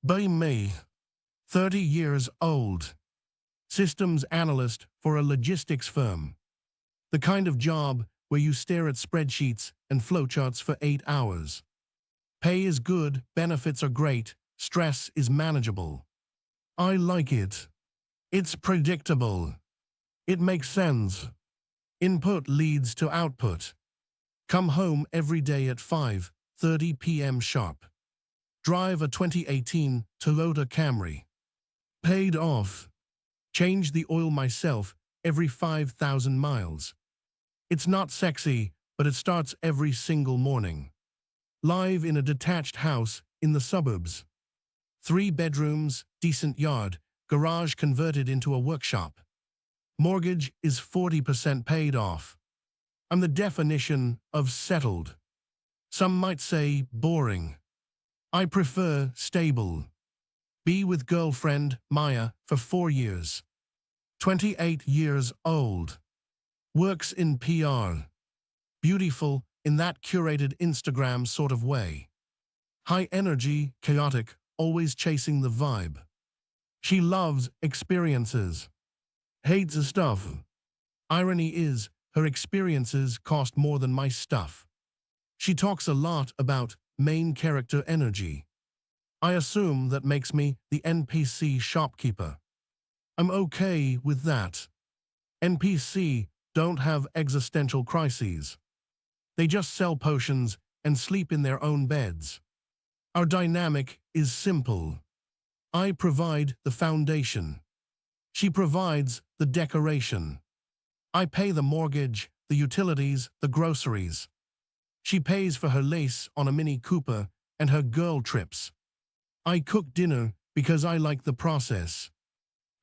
By me, 30 years old, systems analyst for a logistics firm. The kind of job where you stare at spreadsheets and flowcharts for 8 hours. Pay is good, benefits are great, stress is manageable. I like it. It's predictable. It makes sense. Input leads to output. Come home every day at 5:30 p.m. sharp. Drive a 2018 Toyota Camry. Paid off. Change the oil myself every 5,000 miles. It's not sexy, but it starts every single morning. Live in a detached house in the suburbs. 3 bedrooms, decent yard, garage converted into a workshop. Mortgage is 40% paid off. I'm the definition of settled. Some might say boring. I prefer stable. Be with girlfriend, Maya, for 4 years. 28 years old. Works in PR. Beautiful in that curated Instagram sort of way. High energy, chaotic, always chasing the vibe. She loves experiences. Hates the stuff. Irony is, her experiences cost more than my stuff. She talks a lot about main character energy. I assume that makes me the NPC shopkeeper. I'm okay with that. NPC don't have existential crises. They just sell potions and sleep in their own beds. Our dynamic is simple. I provide the foundation. She provides the decoration. I pay the mortgage, the utilities, the groceries. She pays for her lace on a Mini Cooper and her girl trips. I cook dinner because I like the process.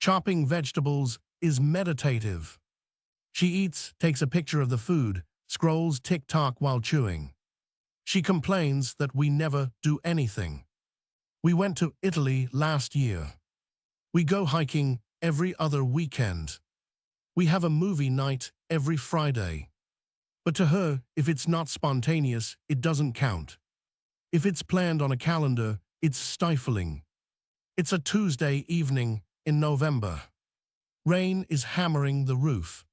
Chopping vegetables is meditative. She eats, takes a picture of the food, scrolls TikTok while chewing. She complains that we never do anything. We went to Italy last year. We go hiking every other weekend. We have a movie night every Friday. But to her, if it's not spontaneous, it doesn't count. If it's planned on a calendar, it's stifling. It's a Tuesday evening in November. Rain is hammering the roof.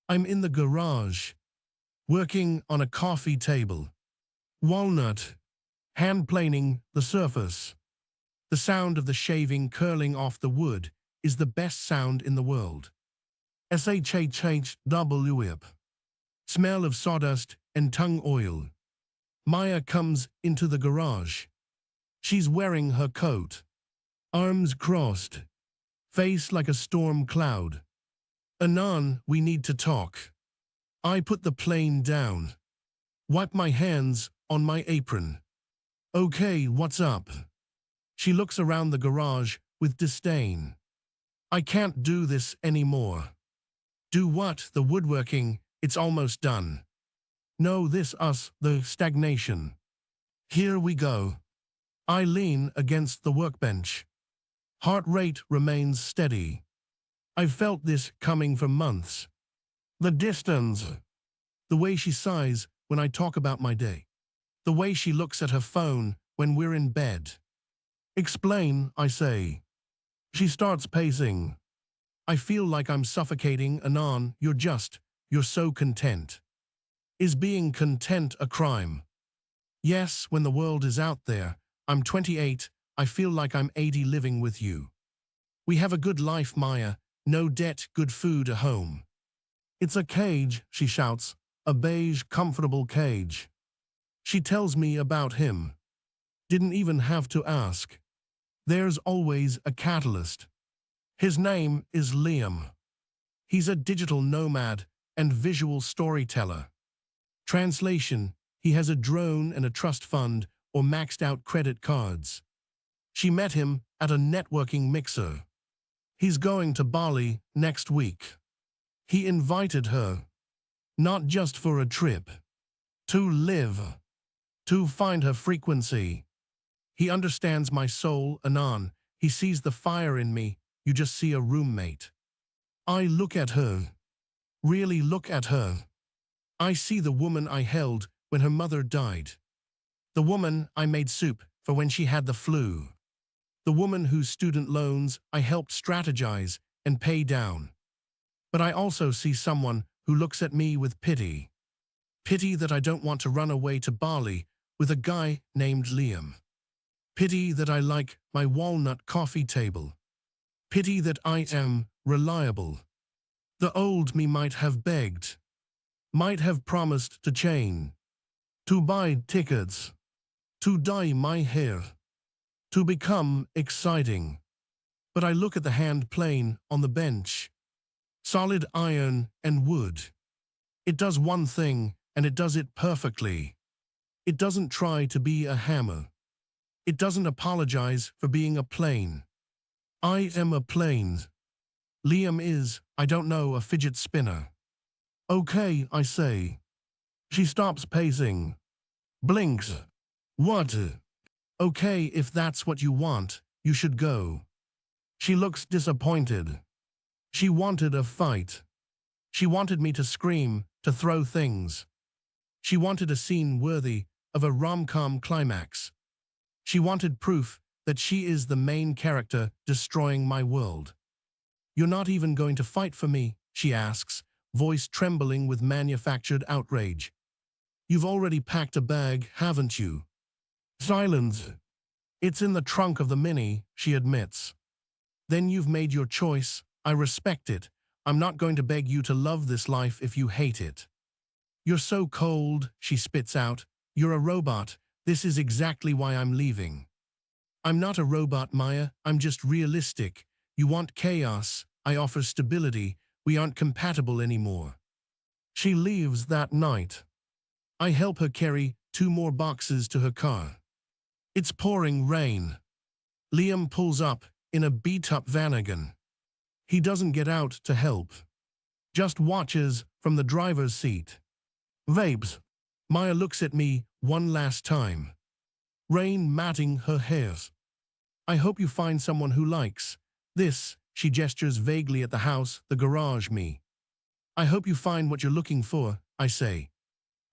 I'm in the garage, working on a coffee table. Walnut, hand planing the surface. The sound of the shaving curling off the wood is the best sound in the world. SHHHWIP. Smell of sawdust and tung oil. Maya comes into the garage. She's wearing her coat. Arms crossed. Face like a storm cloud. Anan, we need to talk. I put the plane down. Wipe my hands on my apron. Okay, what's up? She looks around the garage with disdain. I can't do this anymore. Do what? The woodworking, it's almost done. No, this us, the stagnation. Here we go. I lean against the workbench. Heart rate remains steady. I've felt this coming for months. The distance. The way she sighs when I talk about my day. The way she looks at her phone when we're in bed. Explain, I say. She starts pacing. I feel like I'm suffocating. Anan, you're so content. Is being content a crime? Yes, when the world is out there. I'm 28, I feel like I'm 80 living with you. We have a good life, Maya, no debt, good food, a home. It's a cage, she shouts, a beige, comfortable cage. She tells me about him. Didn't even have to ask. There's always a catalyst. His name is Liam. He's a digital nomad and visual storyteller. Translation, he has a drone and a trust fund or maxed out credit cards. She met him at a networking mixer. He's going to Bali next week. He invited her, not just for a trip, to live, to find her frequency. He understands my soul, Anan. He sees the fire in me. You just see a roommate. I look at her. Really look at her. I see the woman I held when her mother died. The woman I made soup for when she had the flu. the woman whose student loans I helped strategize and pay down. But I also see someone who looks at me with pity. Pity that I don't want to run away to Bali with a guy named Liam. Pity that I like my walnut coffee table. Pity that I am reliable. The old me might have begged, might have promised to chain, to buy tickets, to dye my hair, to become exciting. But I look at the hand plane on the bench. Solid iron and wood. It does one thing, and it does it perfectly. It doesn't try to be a hammer. It doesn't apologize for being a plane. I am a plane. Liam is, I don't know, a fidget spinner. Okay, I say. She stops pacing. Blinks. What? Okay, if that's what you want, you should go. She looks disappointed. She wanted a fight. She wanted me to scream, to throw things. She wanted a scene worthy of a rom-com climax. She wanted proof that she is the main character destroying my world. You're not even going to fight for me, she asks, voice trembling with manufactured outrage. You've already packed a bag, haven't you? Silence. It's in the trunk of the Mini, she admits. Then you've made your choice. I respect it. I'm not going to beg you to love this life if you hate it. You're so cold, she spits out. You're a robot. This is exactly why I'm leaving. I'm not a robot, Maya. I'm just realistic. You want chaos. I offer stability. We aren't compatible anymore. She leaves that night. I help her carry 2 more boxes to her car. It's pouring rain. Liam pulls up in a beat-up Vanagon. He doesn't get out to help. Just watches from the driver's seat. Vapes. Maya looks at me one last time. Rain matting her hair. I hope you find someone who likes this. She gestures vaguely at the house, the garage me. I hope you find what you're looking for, I say.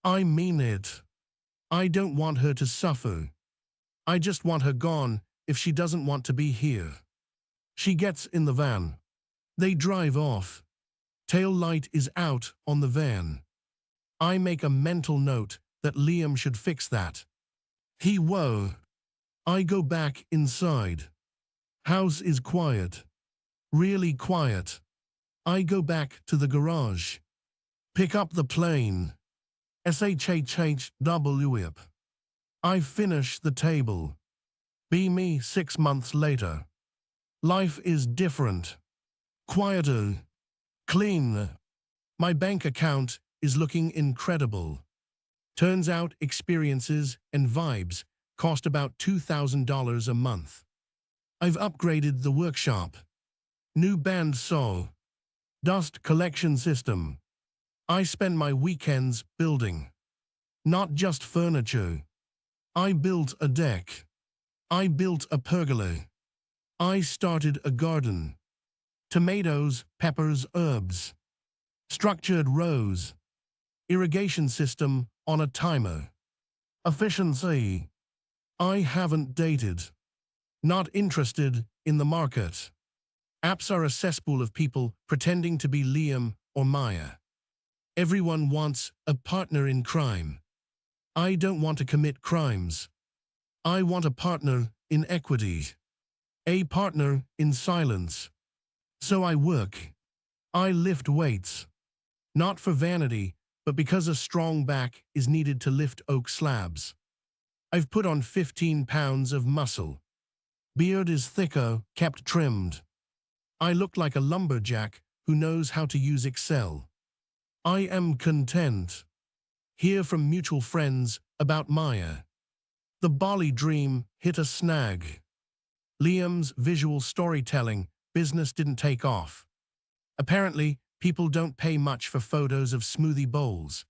I mean it. I don't want her to suffer. I just want her gone if she doesn't want to be here. She gets in the van. They drive off. Tail light is out on the van. I make a mental note that Liam should fix that. He won't. I go back inside. House is quiet. Really quiet. I go back to the garage. Pick up the plane. SHHHW. I finish the table. Be me 6 months later. Life is different. Quieter. Clean. My bank account is looking incredible. Turns out experiences and vibes cost about $2,000 a month. I've upgraded the workshop. New band saw. Dust collection system. I spend my weekends building. Not just furniture. I built a deck. I built a pergola. I started a garden. Tomatoes, peppers, herbs. Structured rows. Irrigation system on a timer. Efficiency. I haven't dated. Not interested in the market. Apps are a cesspool of people pretending to be Liam or Maya. Everyone wants a partner in crime. I don't want to commit crimes. I want a partner in equity. A partner in silence. So I work. I lift weights. Not for vanity, but because a strong back is needed to lift oak slabs. I've put on 15 pounds of muscle. Beard is thicker, kept trimmed. I look like a lumberjack who knows how to use Excel. I am content. Hear from mutual friends about Maya. The Bali dream hit a snag. Liam's visual storytelling business didn't take off. Apparently, people don't pay much for photos of smoothie bowls.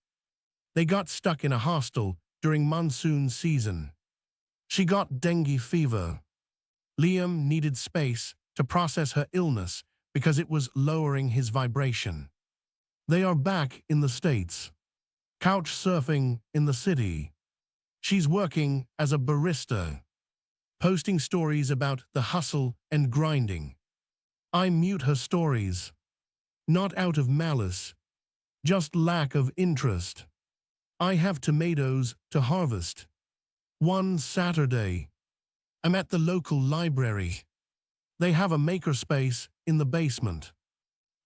They got stuck in a hostel during monsoon season. She got dengue fever. Liam needed space to process her illness because it was lowering his vibration. They are back in the States. Couch surfing in the city. She's working as a barista. posting stories about the hustle and grinding. I mute her stories, not out of malice, just lack of interest. I have tomatoes to harvest. One Saturday, I'm at the local library. They have a makerspace in the basement.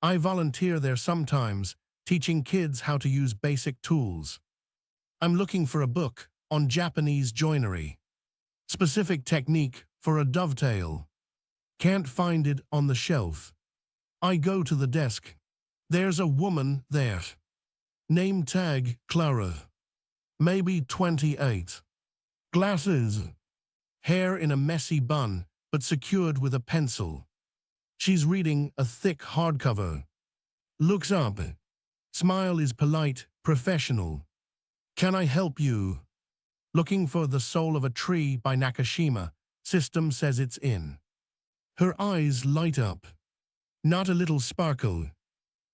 I volunteer there sometimes, teaching kids how to use basic tools. I'm looking for a book on Japanese joinery. Specific technique for a dovetail. Can't find it on the shelf. I go to the desk. There's a woman there. Name tag Clara. Maybe 28. Glasses. Hair in a messy bun, but secured with a pencil. She's reading a thick hardcover. Looks up. Smile is polite, professional. Can I help you? Looking for The Soul of a Tree by Nakashima. System says it's in. Her eyes light up. Not a little sparkle.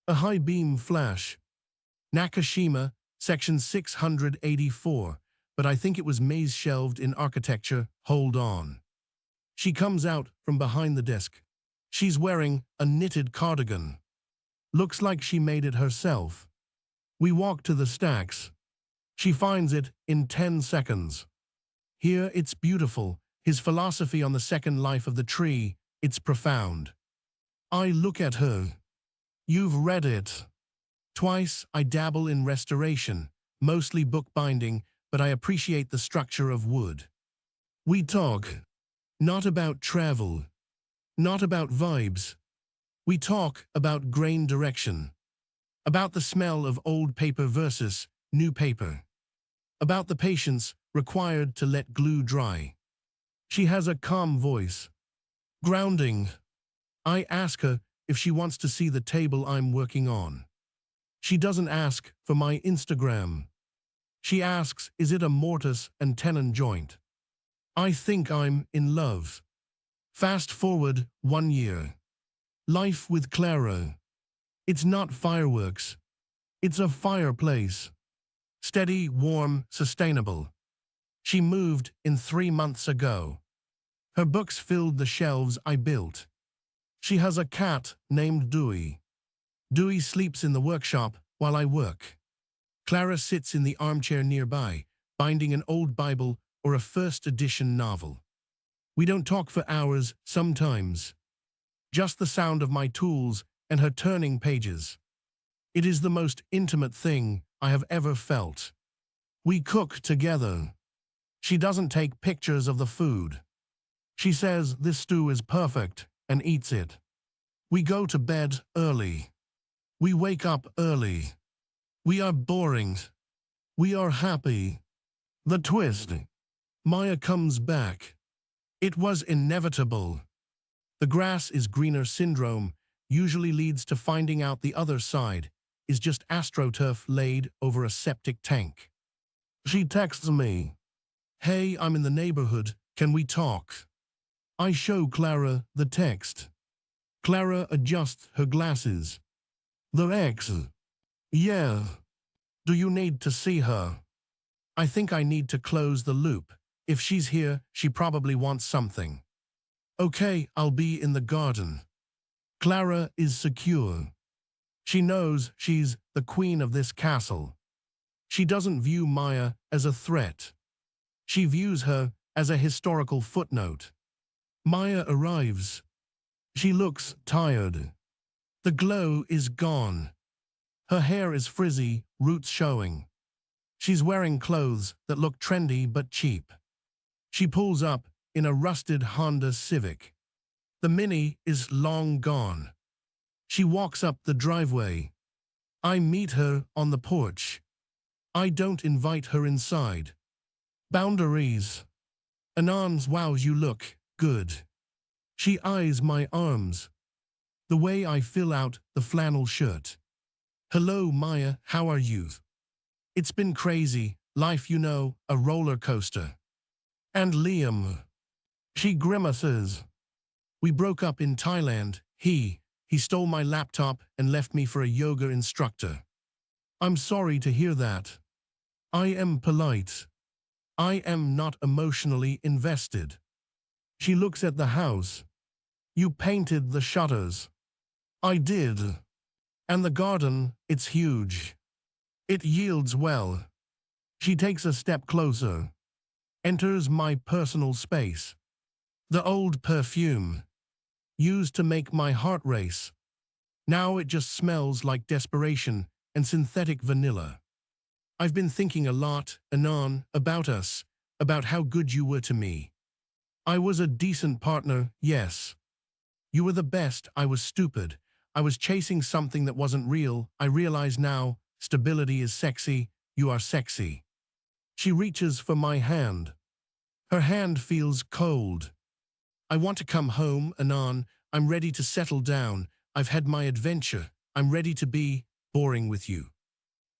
A high beam flash. Nakashima, section 684, but I think it was maze shelved in architecture. Hold on. She comes out from behind the desk. She's wearing a knitted cardigan. Looks like she made it herself. We walk to the stacks. She finds it in 10 seconds. Here it's beautiful. His philosophy on the second life of the tree, it's profound. I look at her. You've read it. Twice I dabble in restoration, mostly bookbinding, but I appreciate the structure of wood. We talk. Not about travel. Not about vibes. We talk about grain direction. About the smell of old paper versus new paper. About the patience required to let glue dry. She has a calm voice. Grounding. I ask her if she wants to see the table I'm working on. She doesn't ask for my Instagram. She asks, is it a mortise and tenon joint? I think I'm in love. Fast forward 1 year. Life with Clara. It's not fireworks. It's a fireplace. Steady, warm, sustainable. She moved in 3 months ago. Her books filled the shelves I built. She has a cat named Dewey. Dewey sleeps in the workshop while I work. Clara sits in the armchair nearby, binding an old Bible or a first edition novel. We don't talk for hours sometimes. Just the sound of my tools and her turning pages. It is the most intimate thing I have ever felt. We cook together. She doesn't take pictures of the food. She says this stew is perfect and eats it. We go to bed early. We wake up early. We are boring. We are happy. The twist. Maya comes back. It was inevitable. The grass is greener syndrome usually leads to finding out the other side is just astroturf laid over a septic tank. She texts me. Hey, I'm in the neighborhood. Can we talk? I show Clara the text. Clara adjusts her glasses. The ex. Yeah. Do you need to see her? I think I need to close the loop. If she's here, she probably wants something. Okay, I'll be in the garden. Clara is secure. She knows she's the queen of this castle. She doesn't view Maya as a threat. She views her as a historical footnote. Maya arrives. She looks tired. The glow is gone. Her hair is frizzy, roots showing. She's wearing clothes that look trendy but cheap. She pulls up in a rusted Honda Civic. The Mini is long gone. She walks up the driveway. I meet her on the porch. I don't invite her inside. Boundaries. Anons, wow, you look good. She eyes my arms. The way I fill out the flannel shirt. Hello, Maya, how are you? It's been crazy, life, you know, a roller coaster. And Liam. She grimaces. We broke up in Thailand. He stole my laptop and left me for a yoga instructor. I'm sorry to hear that. I am polite. I am not emotionally invested. She looks at the house. You painted the shutters. I did. And the garden, it's huge. It yields well. She takes a step closer. Enters my personal space. The old perfume. Used to make my heart race. Now it just smells like desperation and synthetic vanilla. I've been thinking a lot, Anon, about us, about how good you were to me. I was a decent partner, yes. You were the best. I was stupid. I was chasing something that wasn't real. I realize now, stability is sexy. You are sexy. She reaches for my hand. Her hand feels cold. I want to come home, Anon. I'm ready to settle down. I've had my adventure. I'm ready to be boring with you.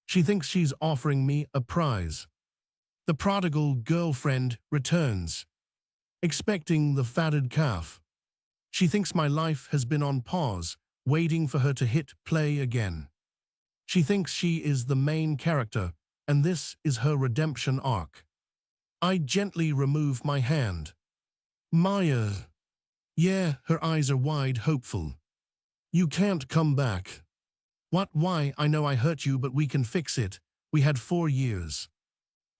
She thinks she's offering me a prize. The prodigal girlfriend returns, expecting the fatted calf. She thinks my life has been on pause, waiting for her to hit play again. She thinks she is the main character, and this is her redemption arc. I gently remove my hand. Maya. Yeah, her eyes are wide, hopeful. You can't come back. What? Why? I know I hurt you, but we can fix it. We had 4 years.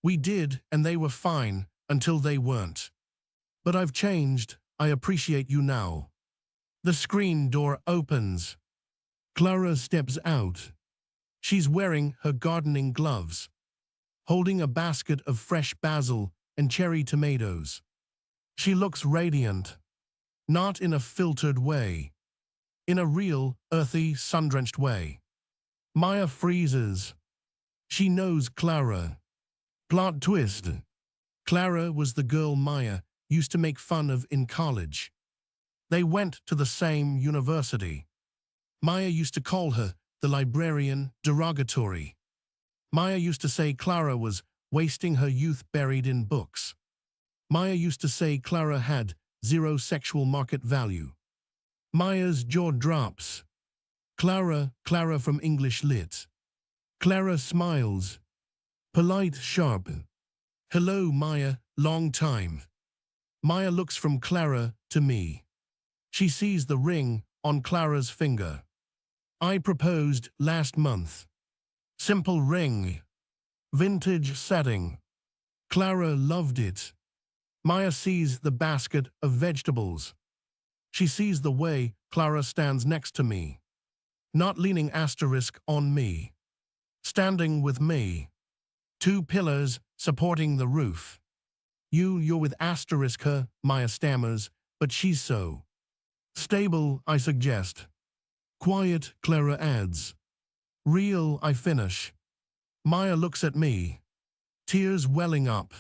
We did, and they were fine, until they weren't. But I've changed. I appreciate you now. The screen door opens. Clara steps out. She's wearing her gardening gloves, holding a basket of fresh basil and cherry tomatoes. She looks radiant, not in a filtered way, in a real, earthy, sun-drenched way. Maya freezes. She knows Clara. Plot twist. Clara was the girl Maya used to make fun of in college. They went to the same university. Maya used to call her the librarian derogatory. Maya used to say Clara was wasting her youth buried in books. Maya used to say Clara had zero sexual market value. Maya's jaw drops. Clara from English Lit. Clara smiles. Polite, sharp. Hello, Maya, long time. Maya looks from Clara to me. She sees the ring on Clara's finger. I proposed last month. Simple ring. Vintage setting. Clara loved it. Maya sees the basket of vegetables. She sees the way Clara stands next to me. Not leaning asterisk on me. Standing with me. 2 pillars supporting the roof. You're with asterisk her, Maya stammers, but she's so stable, I suggest. Quiet, Clara adds. Real, I finish. Maya looks at me. Tears welling up.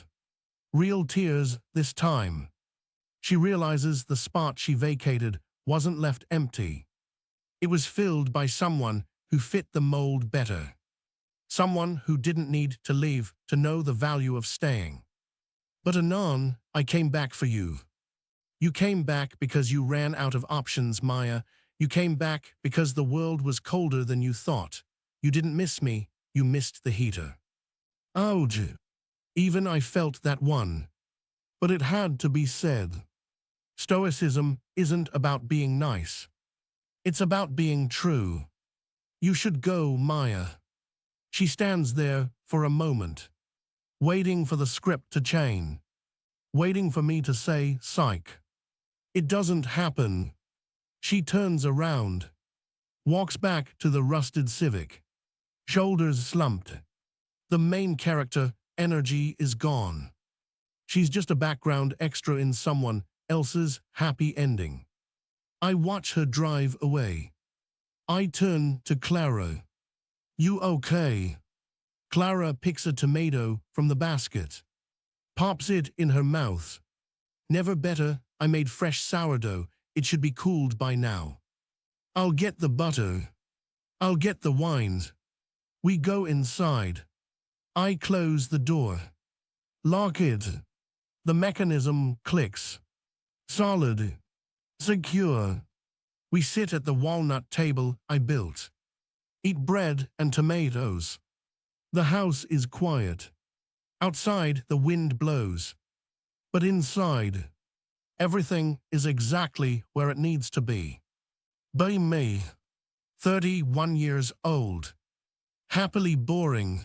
Real tears this time. She realizes the spot she vacated wasn't left empty. It was filled by someone who fit the mold better. Someone who didn't need to leave to know the value of staying. But anon, I came back for you. You came back because you ran out of options, Maya. You came back because the world was colder than you thought. You didn't miss me, you missed the heater. Ouch. Even I felt that one. But it had to be said. Stoicism isn't about being nice. It's about being true. You should go, Maya. She stands there for a moment, waiting for the script to change, waiting for me to say, psych. It doesn't happen. She turns around, walks back to the rusted Civic, shoulders slumped. The main character energy is gone. She's just a background extra in someone else's happy ending. I watch her drive away. I turn to Clara. You okay? Clara picks a tomato from the basket, pops it in her mouth. Never better, I made fresh sourdough. It should be cooled by now. I'll get the butter. I'll get the wines. We go inside. I close the door. Lock it. The mechanism clicks. Solid. Secure. We sit at the walnut table I built. Eat bread and tomatoes. The house is quiet. Outside, the wind blows. But inside, Everything is exactly where it needs to be. By me, 31 years old. Happily boring.